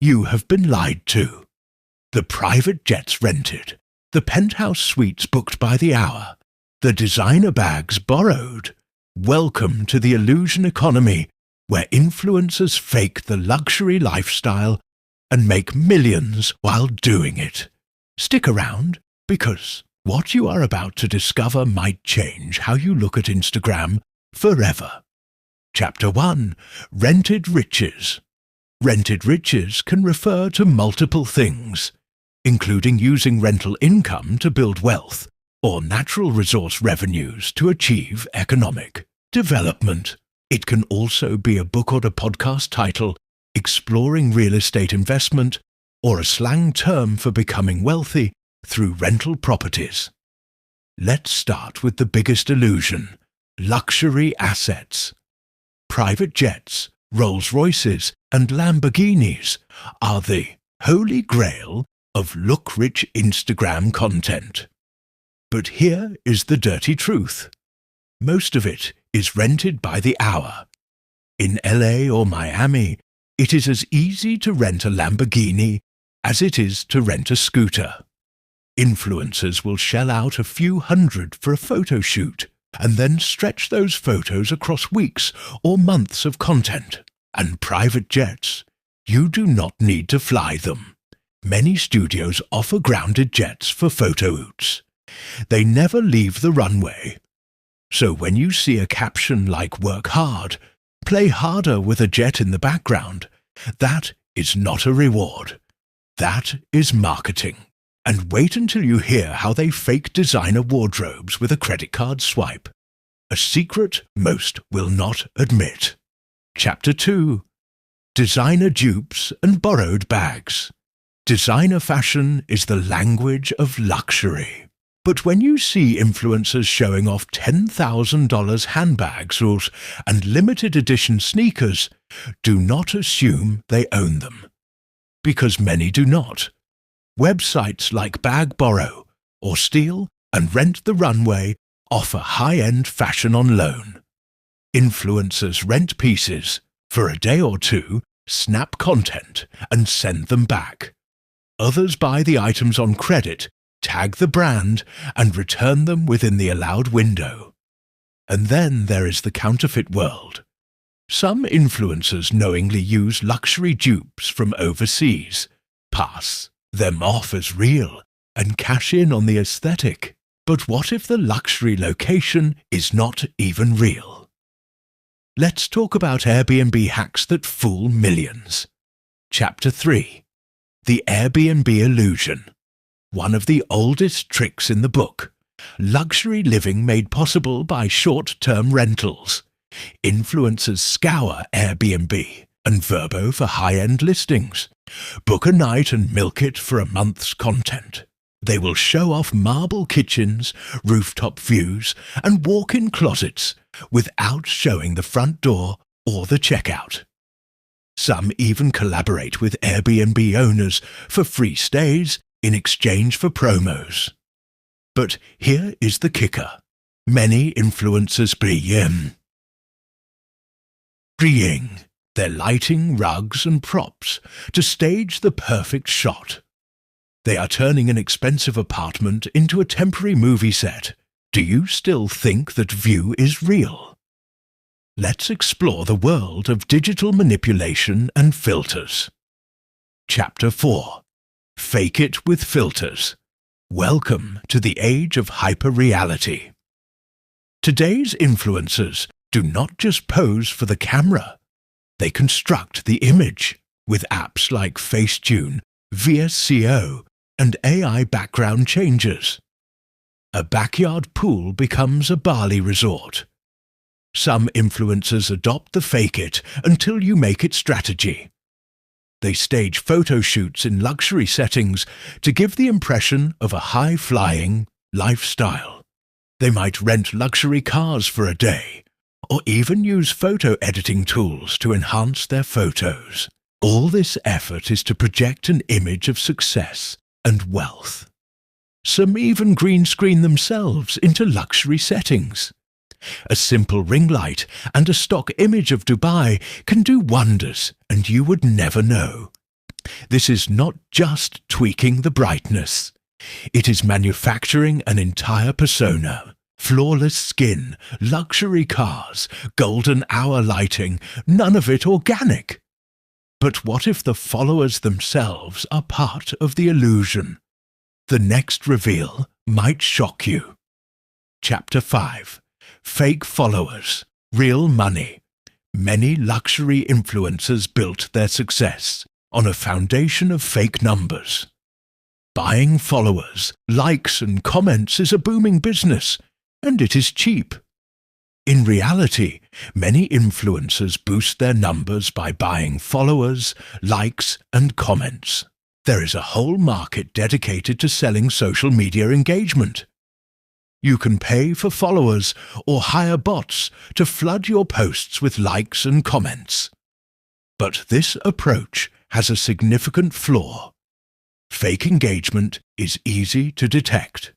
You have been lied to. The private jets rented, the penthouse suites booked by the hour, the designer bags borrowed. Welcome to the illusion economy, where influencers fake the luxury lifestyle and make millions while doing it. Stick around, because what you are about to discover might change how you look at Instagram forever. Chapter 1. Rented Riches. Rented riches can refer to multiple things, including using rental income to build wealth or natural resource revenues to achieve economic development. It can also be a book or a podcast title, exploring real estate investment, or a slang term for becoming wealthy through rental properties. Let's start with the biggest illusion: luxury assets. Private jets, Rolls-Royces, and Lamborghinis are the holy grail of look-rich Instagram content. But here is the dirty truth. Most of it is rented by the hour. In LA or Miami, it is as easy to rent a Lamborghini as it is to rent a scooter. Influencers will shell out a few hundred for a photo shoot and then stretch those photos across weeks or months of content. And private jets, you do not need to fly them. Many studios offer grounded jets for photo shoots. They never leave the runway. So when you see a caption like "work hard, play harder" with a jet in the background, that is not a reward. That is marketing. And wait until you hear how they fake designer wardrobes with a credit card swipe. A secret most will not admit. Chapter 2. Designer dupes and borrowed bags. Designer fashion is the language of luxury. But when you see influencers showing off $10,000 handbags and limited edition sneakers, do not assume they own them. Because many do not. Websites like Bag Borrow or Steal and Rent the Runway offer high-end fashion on loan. Influencers rent pieces for a day or two, snap content, and send them back. Others buy the items on credit, tag the brand, and return them within the allowed window. And then there is the counterfeit world. Some influencers knowingly use luxury dupes from overseas, pass them off as real, and cash in on the aesthetic. But what if the luxury location is not even real? Let's talk about Airbnb hacks that fool millions. Chapter 3. The Airbnb Illusion. One of the oldest tricks in the book. Luxury living made possible by short-term rentals. Influencers scour Airbnb and Vrbo for high-end listings. Book a night and milk it for a month's content. They will show off marble kitchens, rooftop views, and walk-in closets without showing the front door or the checkout. Some even collaborate with Airbnb owners for free stays in exchange for promos. But here is the kicker. Many influencers bring their lighting, rugs, and props to stage the perfect shot. They are turning an expensive apartment into a temporary movie set. Do you still think that view is real? Let's explore the world of digital manipulation and filters. Chapter 4. Fake it with filters. Welcome to the age of hyper-reality. Today's influencers do not just pose for the camera. They construct the image with apps like Facetune, VSCO, and AI background changers. A backyard pool becomes a Bali resort. Some influencers adopt the fake it until you make it strategy. They stage photo shoots in luxury settings to give the impression of a high-flying lifestyle. They might rent luxury cars for a day, or even use photo editing tools to enhance their photos. All this effort is to project an image of success and wealth. Some even green screen themselves into luxury settings. A simple ring light and a stock image of Dubai can do wonders, and you would never know. This is not just tweaking the brightness. It is manufacturing an entire persona. Flawless skin, luxury cars, golden hour lighting, none of it organic. But what if the followers themselves are part of the illusion? The next reveal might shock you. Chapter 5. Fake Followers. Real Money. Many luxury influencers built their success on a foundation of fake numbers. Buying followers, likes and comments is a booming business, and it is cheap. In reality, many influencers boost their numbers by buying followers, likes and comments. There is a whole market dedicated to selling social media engagement. You can pay for followers or hire bots to flood your posts with likes and comments. But this approach has a significant flaw. Fake engagement is easy to detect.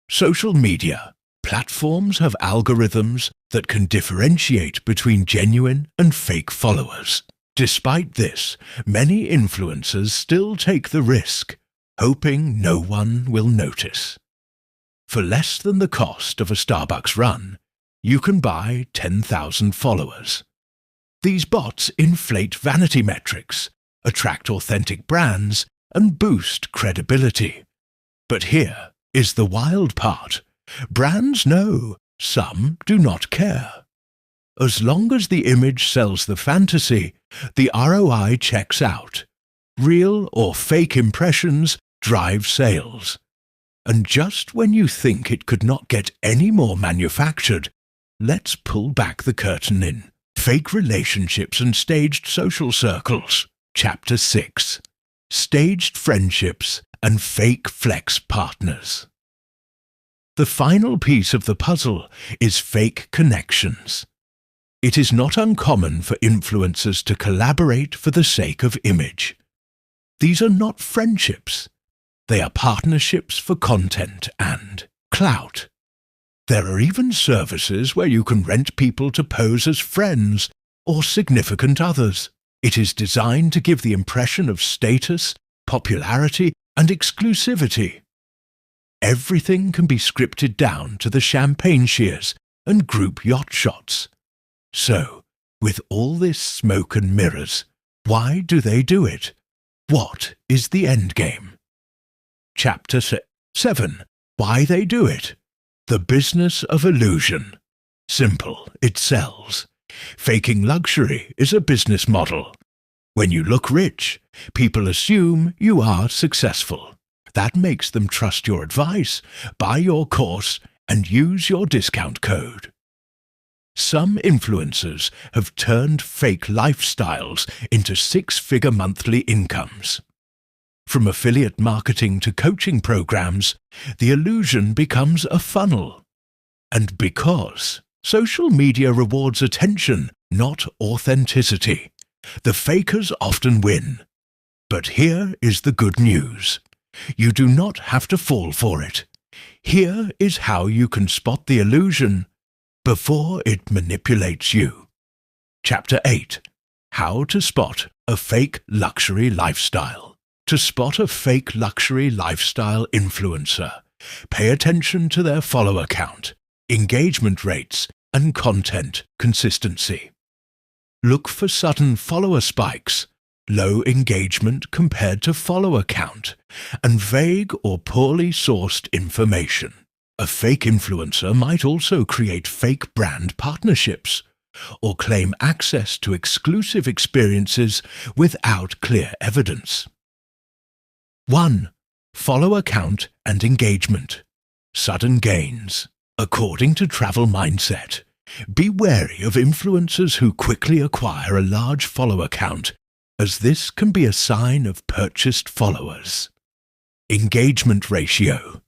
Social media platforms have algorithms that can differentiate between genuine and fake followers. Despite this, many influencers still take the risk, hoping no one will notice. For less than the cost of a Starbucks run, you can buy 10,000 followers. These bots inflate vanity metrics, attract authentic brands, and boost credibility. But here is the wild part. Brands know, some do not care. As long as the image sells the fantasy, the ROI checks out. Real or fake impressions drive sales. And just when you think it could not get any more manufactured, let's pull back the curtain in. Fake relationships and staged social circles. Chapter 6. Staged friendships and fake flex partners. The final piece of the puzzle is fake connections. It is not uncommon for influencers to collaborate for the sake of image. These are not friendships. They are partnerships for content and clout. There are even services where you can rent people to pose as friends or significant others. It is designed to give the impression of status, popularity, and exclusivity. Everything can be scripted down to the champagne cheers and group yacht shots. So, with all this smoke and mirrors, why do they do it? What is the end game? Chapter 7. Why they do it. The business of illusion. Simple, it sells. Faking luxury is a business model. When you look rich, people assume you are successful. That makes them trust your advice, buy your course, and use your discount code. Some influencers have turned fake lifestyles into six-figure monthly incomes. From affiliate marketing to coaching programs, the illusion becomes a funnel. And because social media rewards attention, not authenticity, the fakers often win. But here is the good news. You do not have to fall for it. Here is how you can spot the illusion before it manipulates you. Chapter 8. How to spot a fake luxury lifestyle. To spot a fake luxury lifestyle influencer, pay attention to their follower count, engagement rates, and content consistency. Look for sudden follower spikes, low engagement compared to follower count, and vague or poorly sourced information. A fake influencer might also create fake brand partnerships or claim access to exclusive experiences without clear evidence. 1. Follower count and engagement. Sudden gains. According to Travel Mindset, be wary of influencers who quickly acquire a large follower count, as this can be a sign of purchased followers. Engagement ratio.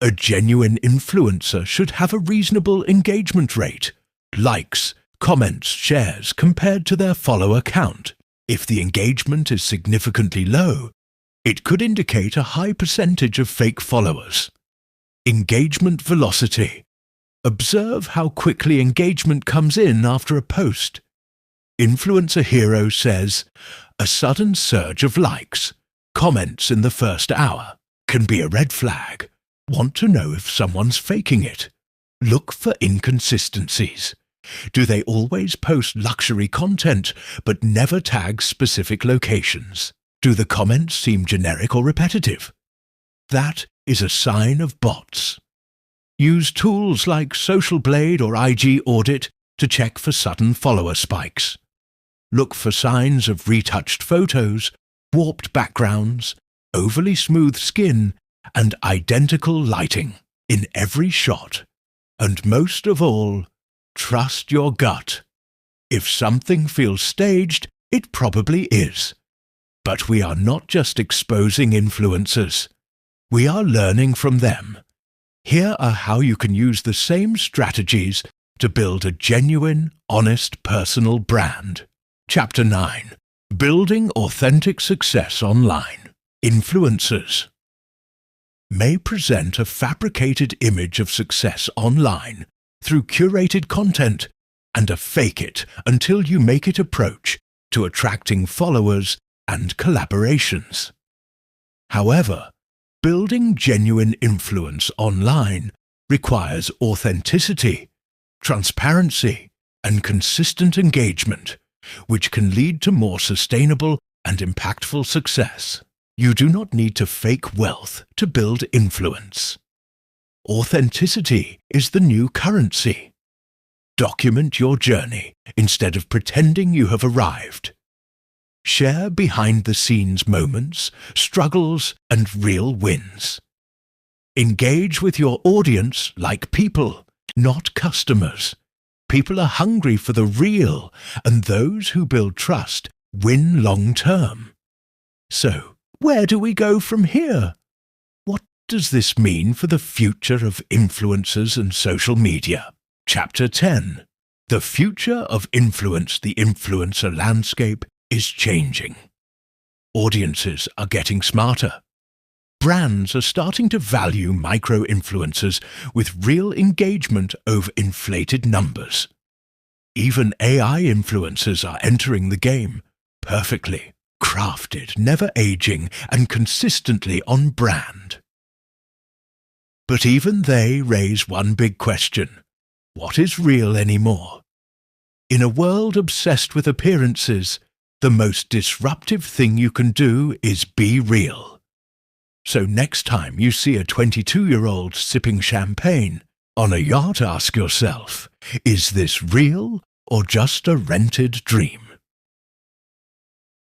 A genuine influencer should have a reasonable engagement rate, likes, comments, shares compared to their follower count. If the engagement is significantly low, it could indicate a high percentage of fake followers. Engagement velocity. Observe how quickly engagement comes in after a post. Influencer Hero says, A sudden surge of likes, comments in the first hour, can be a red flag. Want to know if someone's faking it? Look for inconsistencies. Do they always post luxury content but never tag specific locations? Do the comments seem generic or repetitive? That is a sign of bots. Use tools like Social Blade or IG Audit to check for sudden follower spikes. Look for signs of retouched photos, warped backgrounds, overly smooth skin, and identical lighting in every shot. And most of all, trust your gut. If something feels staged, it probably is. But we are not just exposing influencers. We are learning from them. Here are how you can use the same strategies to build a genuine, honest, personal brand. Chapter 9. Building Authentic Success Online. Influencers may present a fabricated image of success online through curated content and a fake it until you make it approach to attracting followers and collaborations. However, building genuine influence online requires authenticity, transparency, and consistent engagement, which can lead to more sustainable and impactful success. You do not need to fake wealth to build influence. Authenticity is the new currency. Document your journey instead of pretending you have arrived. Share behind-the-scenes moments, struggles, and real wins. Engage with your audience like people, not customers. People are hungry for the real, and those who build trust win long-term. So, where do we go from here? What does this mean for the future of influencers and social media? Chapter 10. The future of influence, the influencer landscape, is changing. Audiences are getting smarter. Brands are starting to value micro-influencers with real engagement over inflated numbers. Even AI influencers are entering the game, perfectly crafted, never aging, and consistently on brand. But even they raise one big question. What is real anymore? In a world obsessed with appearances, the most disruptive thing you can do is be real. So next time you see a 22-year-old sipping champagne on a yacht, ask yourself, is this real or just a rented dream?